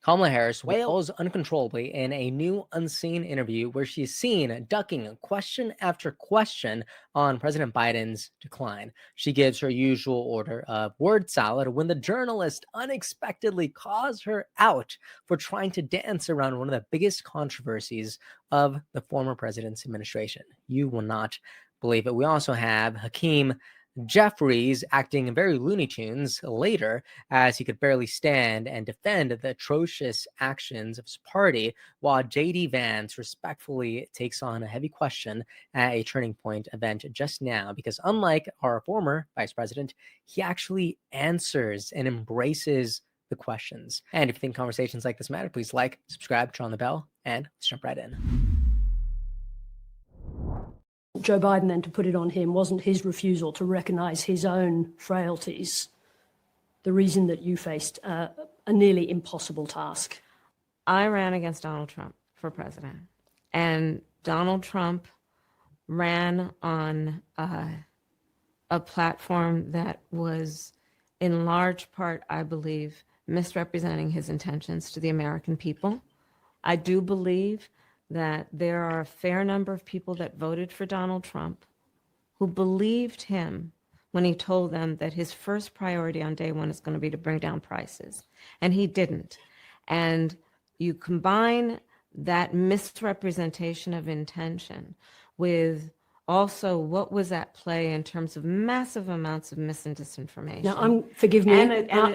Kamala Harris wails uncontrollably in a new unseen interview where she's seen ducking question after question on President Biden's decline. She gives her usual order of word salad when the journalist unexpectedly calls her out for trying to dance around one of the biggest controversies of the former president's administration. You will not believe it. We also have Hakeem Jeffries acting very Looney Tunes later, as he could barely stand and defend the atrocious actions of his party, while J.D. Vance respectfully takes on a heavy question at a Turning Point event just now, because unlike our former vice president, he actually answers and embraces the questions. And if you think conversations like this matter, please like, subscribe, turn on the bell, and let's jump right in. Joe Biden, then, to put it on him, wasn't his refusal to recognize his own frailties the reason that you faced a nearly impossible task? I ran against Donald Trump for president, and Donald Trump ran on a platform that was, in large part, I believe, misrepresenting his intentions to the American people. I do believe that there are a fair number of people that voted for Donald Trump who believed him when he told them that his first priority on day one is going to be to bring down prices, and he didn't. And you combine that misrepresentation of intention with also what was at play in terms of massive amounts of mis and disinformation. Now, forgive me. And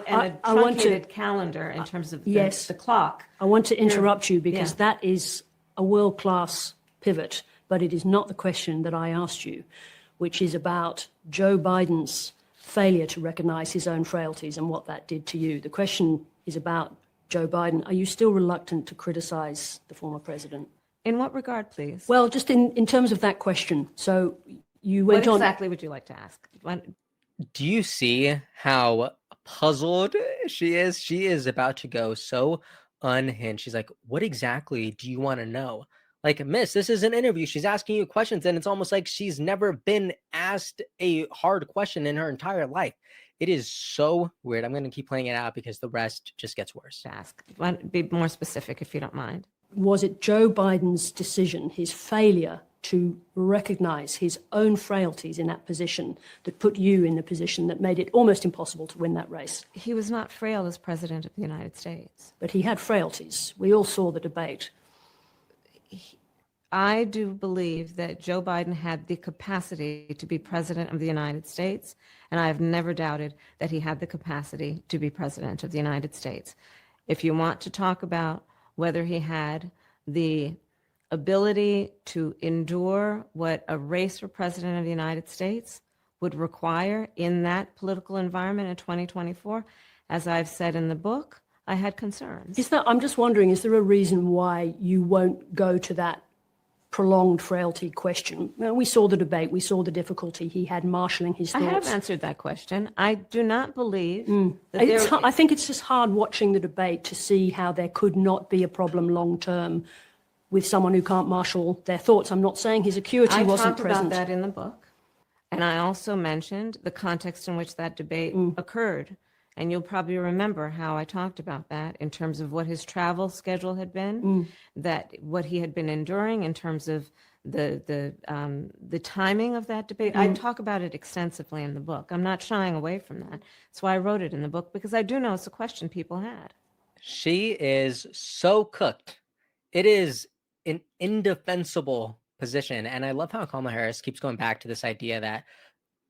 a truncated calendar in terms of the clock. I want to interrupt you because that is a world-class pivot, but it is not the question that I asked you, which is about Joe Biden's failure to recognize his own frailties and what that did to you. The question is about Joe Biden. Are you still reluctant to criticize the former president? In what regard, please? Well, just in terms of that question. So you went on. What exactly would you like to ask? Do you see how puzzled she is? She is about to go so unhinged. She's like, what exactly do you want to know? Like, miss, this is an interview. She's asking you questions, and it's almost like she's never been asked a hard question in her entire life. It is so weird. I'm going to keep playing it out because the rest just gets worse. Ask. Be more specific, if you don't mind. Was it Joe Biden's decision, his failure to recognize his own frailties in that position, that put you in the position that made it almost impossible to win that race? He was not frail as president of the United States. But he had frailties. We all saw the debate. I do believe that Joe Biden had the capacity to be president of the United States, and I have never doubted that he had the capacity to be president of the United States. If you want to talk about whether he had the ability to endure what a race for president of the United States would require in that political environment in 2024, as I've said in the book, I had concerns. I'm just wondering, is there a reason why you won't go to that prolonged frailty question? Well, we saw the debate, we saw the difficulty he had marshalling his thoughts. I have answered that question. I do not believe I think it's just hard watching the debate to see how there could not be a problem long term with someone who can't marshal their thoughts. I'm not saying his acuity wasn't present. I talked about that in the book, and I also mentioned the context in which that debate occurred. And you'll probably remember how I talked about that in terms of what his travel schedule had been, that what he had been enduring in terms of the timing of that debate. I talk about it extensively in the book. I'm not shying away from that. That's why I wrote it in the book, because I do know it's a question people had. She is so cooked. It is an indefensible position. And I love how Kamala Harris keeps going back to this idea that,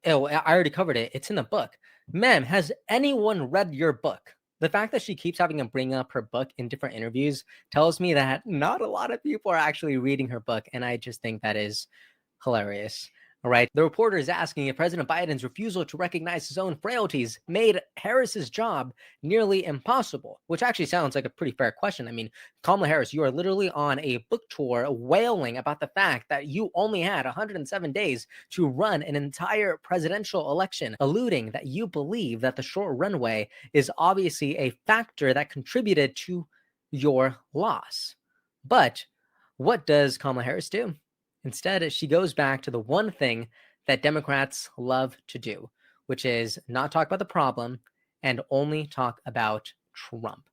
oh, I already covered it. It's in the book. Ma'am, has anyone read your book? The fact that she keeps having to bring up her book in different interviews tells me that not a lot of people are actually reading her book. And I just think that is hilarious. All right. The reporter is asking if President Biden's refusal to recognize his own frailties made Harris's job nearly impossible, which actually sounds like a pretty fair question. I mean, Kamala Harris, you are literally on a book tour wailing about the fact that you only had 107 days to run an entire presidential election, alluding that you believe that the short runway is obviously a factor that contributed to your loss. But what does Kamala Harris do? Instead, she goes back to the one thing that Democrats love to do, which is not talk about the problem and only talk about Trump.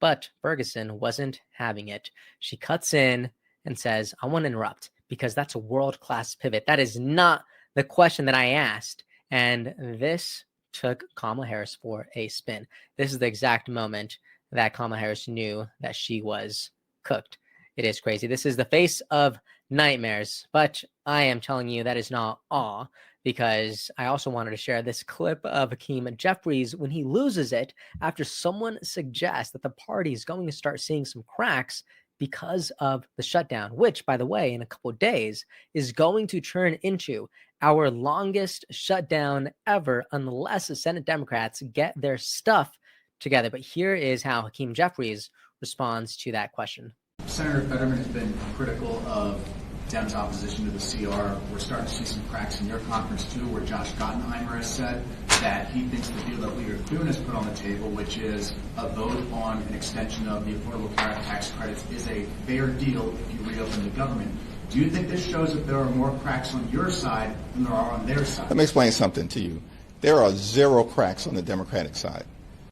But Ferguson wasn't having it. She cuts in and says, I want to interrupt because that's a world-class pivot. That is not the question that I asked. And this took Kamala Harris for a spin. This is the exact moment that Kamala Harris knew that she was cooked. It is crazy. This is the face of nightmares. But I am telling you that is not all, because I also wanted to share this clip of Hakeem Jeffries when he loses it after someone suggests that the party is going to start seeing some cracks because of the shutdown, which, by the way, in a couple of days is going to turn into our longest shutdown ever unless the Senate Democrats get their stuff together. But here is how Hakeem Jeffries responds to that question. Senator Fetterman has been critical of Dems' opposition to the CR. We're starting to see some cracks in your conference, too, where Josh Gottenheimer has said that he thinks the deal that Leader Thune has put on the table, which is a vote on an extension of the Affordable Care Act tax credits, is a fair deal if you reopen the government. Do you think this shows that there are more cracks on your side than there are on their side? Let me explain something to you. There are zero cracks on the Democratic side.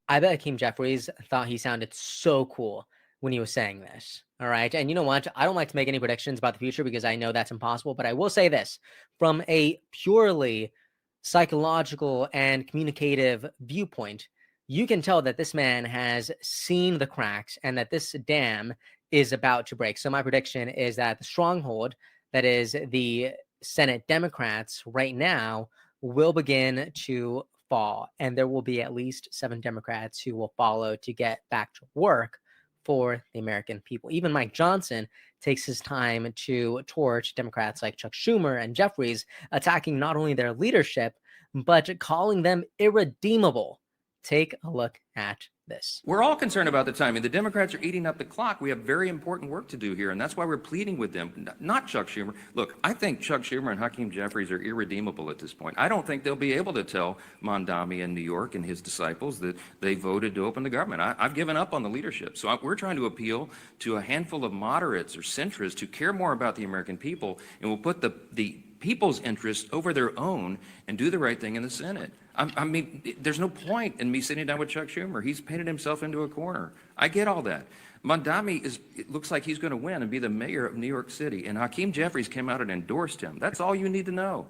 I bet Hakeem Jeffries thought he sounded so cool when he was saying this. All right. And you know what? I don't like to make any predictions about the future because I know that's impossible. But I will say this from a purely psychological and communicative viewpoint, you can tell that this man has seen the cracks and that this dam is about to break. So my prediction is that the stronghold, that is the Senate Democrats right now, will begin to fall. And there will be at least 7 Democrats who will follow to get back to work for the American people. Even Mike Johnson takes his time to torch Democrats like Chuck Schumer and Jeffries, attacking not only their leadership, but calling them irredeemable. Take a look at this. We're all concerned about the timing. The Democrats are eating up the clock. We have very important work to do here, and that's why we're pleading with them, not Chuck Schumer. Look, I think Chuck Schumer and Hakeem Jeffries are irredeemable at this point. I don't think they'll be able to tell Mondami in New York and his disciples that they voted to open the government. I've given up on the leadership. So we're trying to appeal to a handful of moderates or centrists who care more about the American people and will put the people's interest over their own and do the right thing in the Senate. I mean, there's no point in me sitting down with Chuck Schumer. He's painted himself into a corner. I get all that. Mondami it looks like he's going to win and be the mayor of New York City. And Hakeem Jeffries came out and endorsed him. That's all you need to know.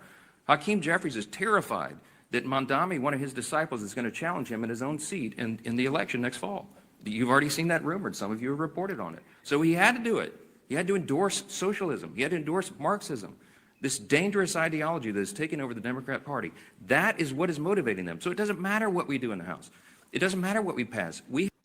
Hakeem Jeffries is terrified that Mondami, one of his disciples, is going to challenge him in his own seat in the election next fall. You've already seen that rumored. Some of you have reported on it. So he had to do it. He had to endorse socialism. He had to endorse Marxism. This dangerous ideology that has taken over the Democrat Party, that is what is motivating them. So it doesn't matter what we do in the House. It doesn't matter what we pass.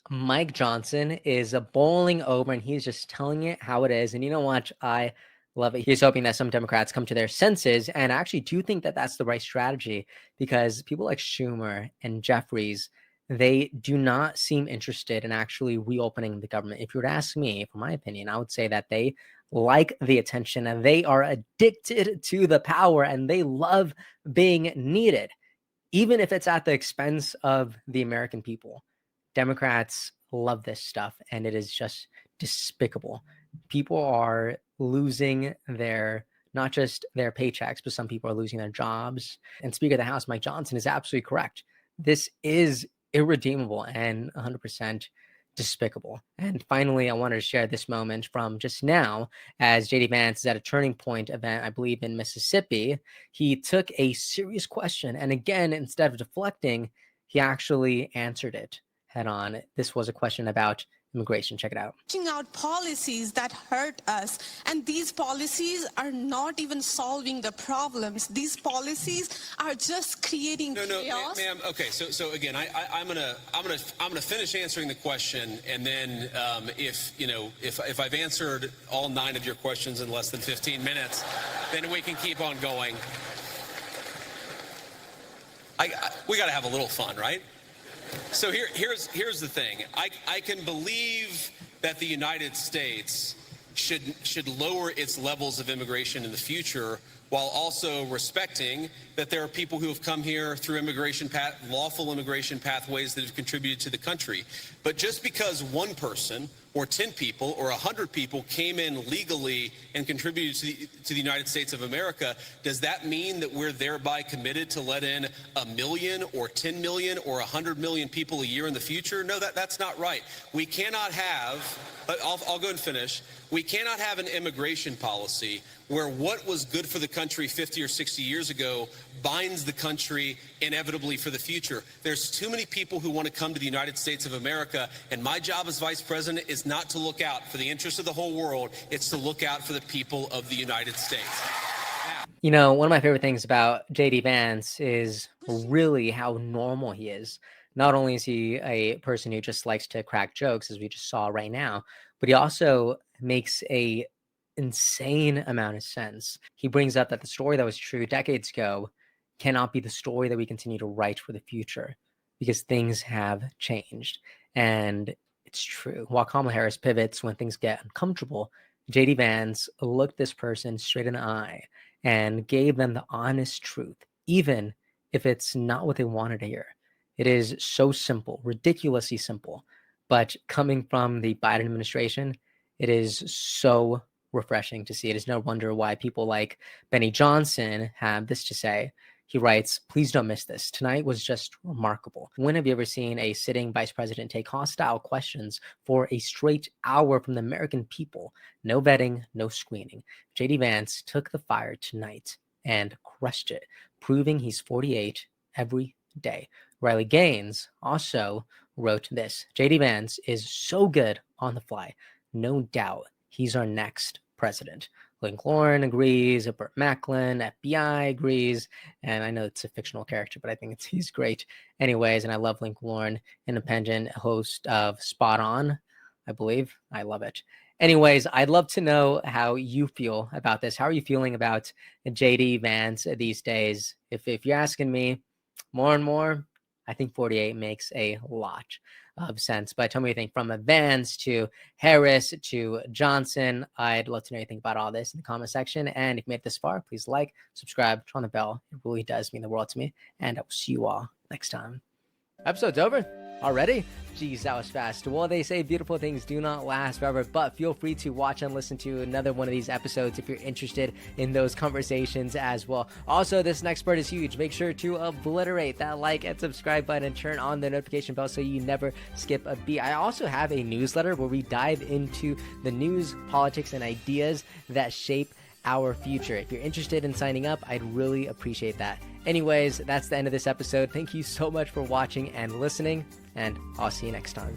Mike Johnson is bowling over, and he's just telling it how it is. And you know what? I love it. He's hoping that some Democrats come to their senses, and I actually do think that that's the right strategy, because people like Schumer and Jeffries, they do not seem interested in actually reopening the government. If you were to ask me, for my opinion, I would say that they like the attention and they are addicted to the power and they love being needed, even if it's at the expense of the American people. Democrats love this stuff and it is just despicable. People are losing not just their paychecks, but some people are losing their jobs. And Speaker of the House, Mike Johnson, is absolutely correct. This is irredeemable and 100% despicable. And finally, I wanted to share this moment from just now as JD Vance is at a Turning Point event, I believe in Mississippi. He took a serious question, and again, instead of deflecting, he actually answered it head on. This was a question about immigration. Check it out. Out policies that hurt us, and these policies are not even solving the problems. These policies are just creating chaos. Ma'am. Okay, so again, I'm gonna finish answering the question, and then if I've answered all 9 of your questions in less than 15 minutes, then we can keep on going. We got to have a little fun, right? So here's the thing. I can believe that the United States should lower its levels of immigration in the future while also respecting that there are people who have come here through lawful immigration pathways that have contributed to the country. But just because one person or 10 people or 100 people came in legally and contributed to the United States of America, does that mean that we're thereby committed to let in 1 million or 10 million or 100 million people a year in the future? No, that's not right. We cannot have, I'll go and finish. We cannot have an immigration policy where what was good for the country 50 or 60 years ago binds the country inevitably for the future. There's too many people who want to come to the United States of America, and my job as vice president is not to look out for the interests of the whole world. It's to look out for the people of the United States. You know, one of my favorite things about JD Vance is really how normal he is. Not only is he a person who just likes to crack jokes, as we just saw right now, but he also makes a insane amount of sense. He brings up that the story that was true decades ago cannot be the story that we continue to write for the future, because things have changed. And it's true. While Kamala Harris pivots when things get uncomfortable, JD Vance looked this person straight in the eye and gave them the honest truth, even if it's not what they wanted to hear. It is so simple, ridiculously simple. But coming from the Biden administration, it is so refreshing to see. It is no wonder why people like Benny Johnson have this to say. He writes, "Please don't miss this. Tonight was just remarkable. When have you ever seen a sitting vice president take hostile questions for a straight hour from the American people? No vetting, no screening. JD Vance took the fire tonight and crushed it, proving he's 48 every day." Riley Gaines also wrote this: "JD Vance is so good on the fly. No doubt he's our next president." Link Lauren agrees, Burt Macklin, FBI agrees, and I know it's a fictional character, but I think he's great anyways, and I love Link Lauren, independent host of Spot On, I believe. I love it. Anyways, I'd love to know how you feel about this. How are you feeling about JD Vance these days? If you're asking me, more and more, I think 48 makes a lot of sense. But tell me what you think, from Vance to Harris to Johnson. I'd love to know what you think about all this in the comment section. And if you made it this far, please like, subscribe, turn on the bell. It really does mean the world to me. And I will see you all next time. Episode's over already? Geez, that was fast. Well, they say beautiful things do not last forever, but feel free to watch and listen to another one of these episodes if you're interested in those conversations as well. Also, this next part is huge. Make sure to obliterate that like and subscribe button and turn on the notification bell so you never skip a beat. I also have a newsletter where we dive into the news, politics, and ideas that shape our future. If you're interested in signing up, I'd really appreciate that. Anyways, that's the end of this episode. Thank you so much for watching and listening, and I'll see you next time.